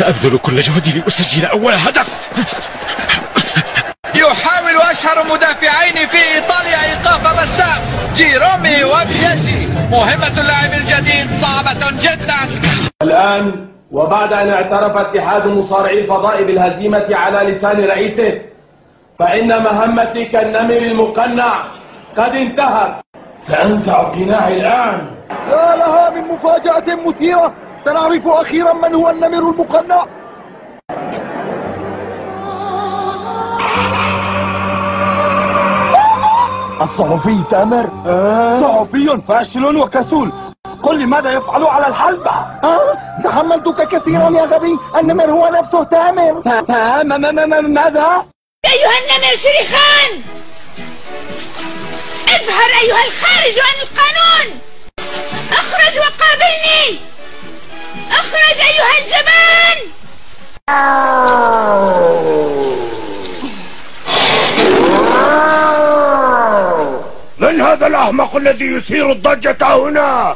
سأبذل كل جهدي لأسجل أول هدف. يحاول أشهر مدافعين في إيطاليا إيقاف بسام جيرومي وبيجي. مهمة اللاعب الجديد صعبة جدا. الآن وبعد أن اعترف اتحاد مصارعي الفضاء بالهزيمة على لسان رئيسه، فإن مهمتي كالنمر المقنع قد انتهت. سأنزع قناعي الآن. يا لها من مفاجأة مثيرة، سنعرف أخيرا من هو النمر المقنع. الصحفي تامر صحفي فاشل وكسول. قل لي ماذا يفعل على الحلبة؟ تحملتك كثيرا يا غبي. النمر هو نفسه تامر. ماذا؟ أيها النمر شريخان، اظهر أيها الخارج عن القانون. اخرج وقابلني. اخرج أيها الجبان. من هذا الأحمق الذي يثير الضجة هنا؟